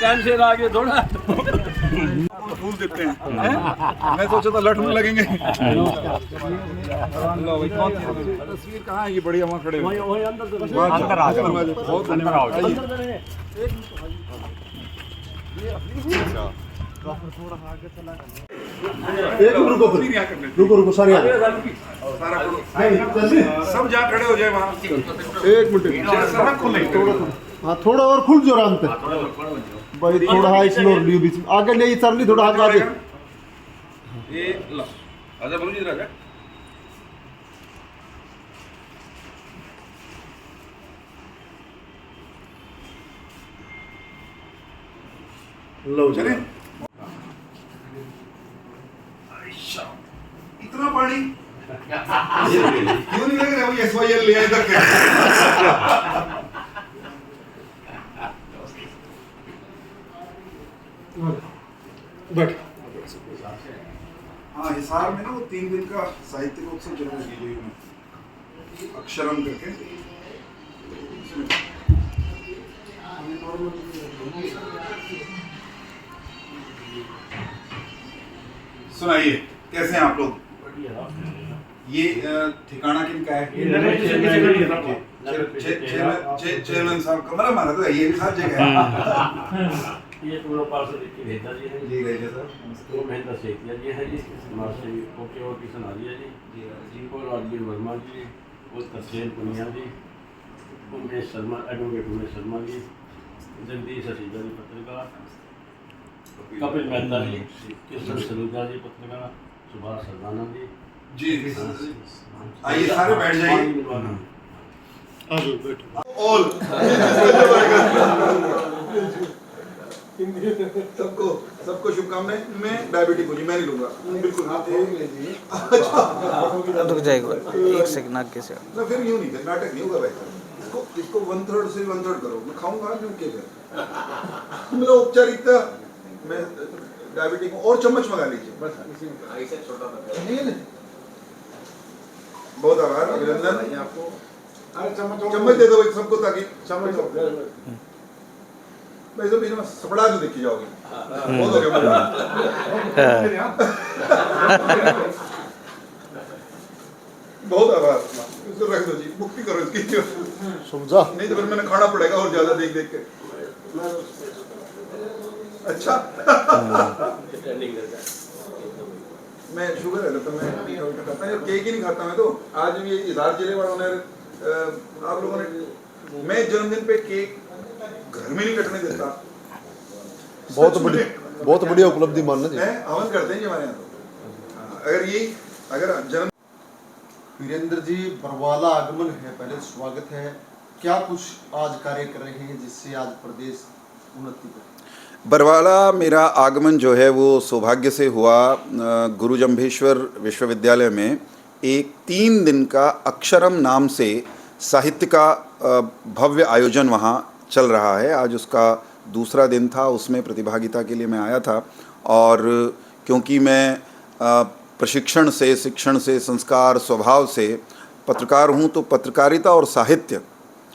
Time से आगे थोड़ा फूल देते हैं। मैं सोचा था लटने लगेंगे। लो भाई कौन सी तस्वीर कहाँ है? ये बढ़िया वहाँ खड़े हुए अंदर आ जाओ, बहुत अंदर आओ। रुको सारे सब जहाँ खड़े हो जाए वहाँ। एक मिनट, हाँ थोड़ा और खुल जो आराम पे भाई, थोड़ा हाँ इसमें और लियो बीच में आगे ले सर ली थोड़ा आगे ये लो आजा बोलो जी राजा। लो चले इतना पानी क्यों नहीं लग रहा? वो SYL ले आए इधर के। बैठ। हाँ हिसार में ना वो 3 दिन का साहित्यिक उत्सव चल रहा है अक्षरम करके। सुनाइए कैसे हैं आप लोग? ये ठिकाना किनका है? चेयरमैन साहब का मतलब माना तो ये भी सब जगह है। ये पूरा पार्षद की भेजा जी है जी रहे सर। वो महेंद्र सेठिया जी है जी, मास्टर ओके और किशन आलिया जी और राजवीर वर्मा जी और तस्सेन पुनिया जी, उमेश शर्मा एडवोकेट उमेश शर्मा जी, जगदीश असीजा जी पत्रकार, कपिल मेहता जी, किशन सलूजा जी पत्रकार, सुभाष सरदाना जी। आइए सारे बैठ जाइए। ऑल सबको सबको शुभकामनाएं। मैं डायबिटिक हूँ जी, मैं नहीं लूंगा बिल्कुल। रुक जाएगा एक सेकंड आगे से ना फिर यूं नहीं, नाटक नहीं होगा भाई। इसको 1/3 से 1/3 करो, मैं खाऊंगा क्यों के फिर मेरा औपचारिकता। मैं डायबिटिक हूँ और चम्मच मंगा लीजिए बस। छोटा बहुत आभार, अभिनंदन आपको। चम्मच दे दो सबको ताकि चम्मच भाई सब इसमें सपड़ा जो देखी जाओगी। बहुत हो गया बहुत आभार। इसको रख दो जी, मुक्ति करो इसकी। समझा नहीं तो फिर मैंने खाना पड़ेगा और ज्यादा देख देख के। अच्छा मैं शुगर है तो मैं खाता हूँ, केक ही नहीं खाता मैं तो। आज भी हिसार जिले वालों ने आप लोगों ने, मैं जन्मदिन पे केक घर में नहीं कटने देता। बहुत बढ़िया उपलब्धि मानना चाहिए। हवन करते हैं हमारे यहाँ तो। अगर ये अगर जन्म वीरेंद्र जी बरवाला आगमन है, पहले स्वागत है। क्या कुछ आज कार्य कर रहे हैं जिससे आज प्रदेश उन्नति करे? बरवाला मेरा आगमन जो है वो सौभाग्य से हुआ। गुरु जम्भेश्वर विश्वविद्यालय में एक 3 दिन का अक्षरम नाम से साहित्य का भव्य आयोजन वहाँ चल रहा है। आज उसका दूसरा दिन था, उसमें प्रतिभागिता के लिए मैं आया था। और क्योंकि मैं प्रशिक्षण से, शिक्षण से, संस्कार, स्वभाव से पत्रकार हूँ, तो पत्रकारिता और साहित्य,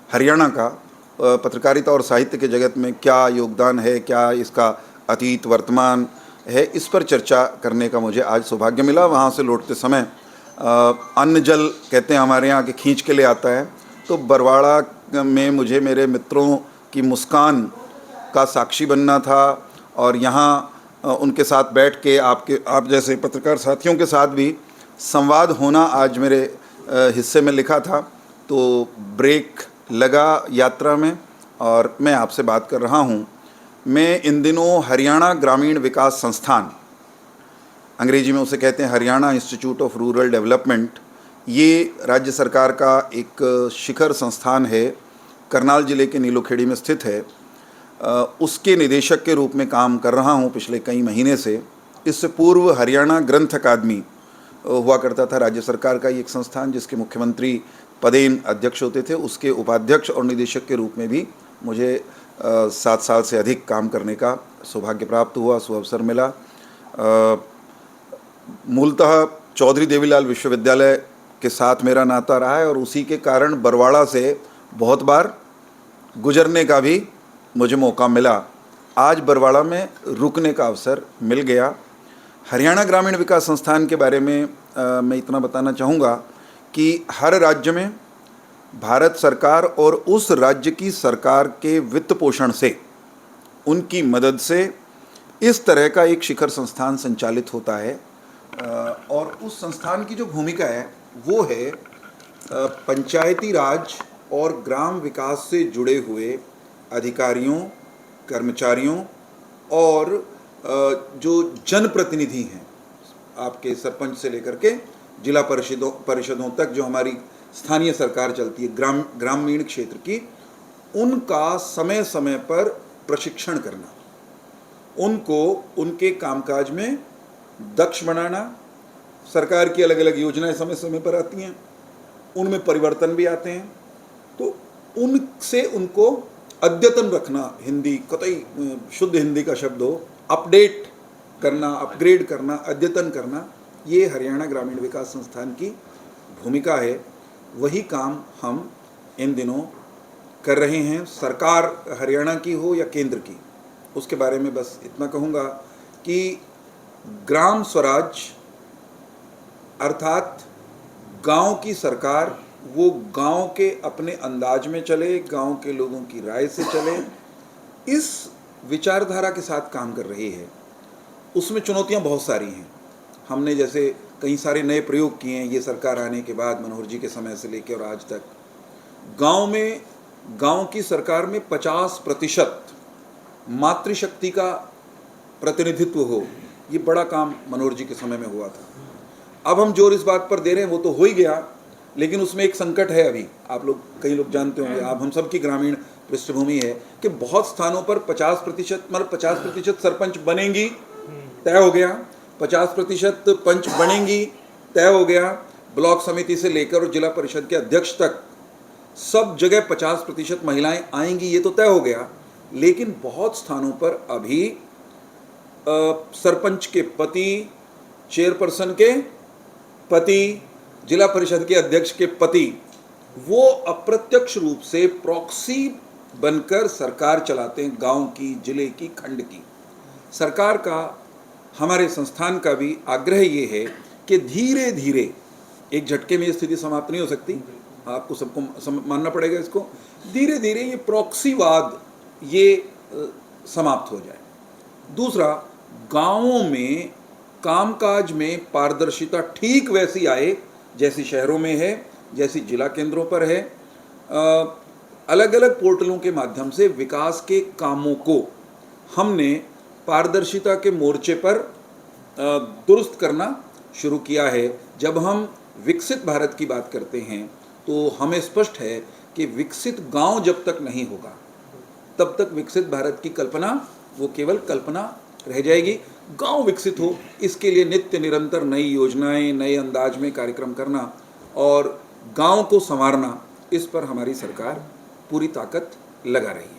हरियाणा का पत्रकारिता और साहित्य के जगत में क्या योगदान है, क्या इसका अतीत वर्तमान है, इस पर चर्चा करने का मुझे आज सौभाग्य मिला। वहाँ से लौटते समय अन्न जल कहते हैं हमारे यहाँ के खींच के ले आता है, तो बरवाड़ा में मुझे मेरे मित्रों की मुस्कान का साक्षी बनना था। और यहाँ उनके साथ बैठ के आप जैसे पत्रकार साथियों के साथ भी संवाद होना आज मेरे हिस्से में लिखा था। तो ब्रेक लगा यात्रा में और मैं आपसे बात कर रहा हूँ। मैं इन दिनों हरियाणा ग्रामीण विकास संस्थान, अंग्रेजी में उसे कहते हैं Haryana institute of rural development, ये राज्य सरकार का एक शिखर संस्थान है, करनाल ज़िले के नीलोखेड़ी में स्थित है। उसके निदेशक के रूप में काम कर रहा हूँ पिछले कई महीने से। इससे पूर्व हरियाणा ग्रंथ अकादमी हुआ करता था, राज्य सरकार का ही एक संस्थान जिसके मुख्यमंत्री पदेन अध्यक्ष होते थे। उसके उपाध्यक्ष और निदेशक के रूप में भी मुझे 7 साल से अधिक काम करने का सौभाग्य प्राप्त हुआ, सुअवसर मिला। मूलतः चौधरी देवीलाल विश्वविद्यालय के साथ मेरा नाता रहा है और उसी के कारण बरवाड़ा से बहुत बार गुजरने का भी मुझे मौका मिला। आज बरवाड़ा में रुकने का अवसर मिल गया। हरियाणा ग्रामीण विकास संस्थान के बारे में मैं इतना बताना चाहूँगा कि हर राज्य में भारत सरकार और उस राज्य की सरकार के वित्त पोषण से, उनकी मदद से इस तरह का एक शिखर संस्थान संचालित होता है। और उस संस्थान की जो भूमिका है वो है पंचायती राज और ग्राम विकास से जुड़े हुए अधिकारियों, कर्मचारियों और जो जनप्रतिनिधि हैं, आपके सरपंच से लेकर के जिला परिषदों तक जो हमारी स्थानीय सरकार चलती है ग्रामीण क्षेत्र की, उनका समय समय पर प्रशिक्षण करना, उनको उनके कामकाज में दक्ष बनाना। सरकार की अलग अलग योजनाएं समय समय पर आती हैं, उनमें परिवर्तन भी आते हैं, तो उनसे उनको अद्यतन रखना, हिंदी कतई शुद्ध हिंदी का शब्द हो, अपडेट करना, अपग्रेड करना, अद्यतन करना, ये हरियाणा ग्रामीण विकास संस्थान की भूमिका है। वही काम हम इन दिनों कर रहे हैं, सरकार हरियाणा की हो या केंद्र की। उसके बारे में बस इतना कहूँगा कि ग्राम स्वराज अर्थात गांव की सरकार, वो गांव के अपने अंदाज में चले, गांव के लोगों की राय से चले, इस विचारधारा के साथ काम कर रही है। उसमें चुनौतियां बहुत सारी हैं। हमने जैसे कई सारे नए प्रयोग किए हैं ये सरकार आने के बाद, मनोहर जी के समय से लेकर और आज तक। गांव की सरकार में 50% मातृशक्ति का प्रतिनिधित्व हो, ये बड़ा काम मनोहर जी के समय में हुआ था। अब हम जोर इस बात पर दे रहे हैं, वो तो हो ही गया, लेकिन उसमें एक संकट है अभी। आप लोग, कई लोग जानते होंगे, आप हम सब की ग्रामीण पृष्ठभूमि है कि बहुत स्थानों पर 50% सरपंच बनेंगी, तय हो गया, 50% पंच बनेंगी, तय हो गया, ब्लॉक समिति से लेकर और जिला परिषद के अध्यक्ष तक सब जगह 50% महिलाएं आएंगी, ये तो तय हो गया। लेकिन बहुत स्थानों पर अभी सरपंच के पति, चेयरपर्सन के पति, जिला परिषद के अध्यक्ष के पति, वो अप्रत्यक्ष रूप से प्रॉक्सी बनकर सरकार चलाते हैं, गांव की, जिले की, खंड की। सरकार का, हमारे संस्थान का भी आग्रह ये है कि धीरे धीरे, एक झटके में ये स्थिति समाप्त नहीं हो सकती, आपको सबको मानना पड़ेगा इसको, धीरे धीरे ये प्रॉक्सीवाद ये समाप्त हो जाए। दूसरा, गांवों में कामकाज में पारदर्शिता ठीक वैसी आए जैसी शहरों में है, जैसी जिला केंद्रों पर है। अलग अलग पोर्टलों के माध्यम से विकास के कामों को हमने पारदर्शिता के मोर्चे पर दुरुस्त करना शुरू किया है। जब हम विकसित भारत की बात करते हैं तो हमें स्पष्ट है कि विकसित गांव जब तक नहीं होगा तब तक विकसित भारत की कल्पना वो केवल कल्पना रह जाएगी। गांव विकसित हो, इसके लिए नित्य निरंतर नई योजनाएं, नए अंदाज में कार्यक्रम करना और गांव को संवारना, इस पर हमारी सरकार पूरी ताकत लगा रही है।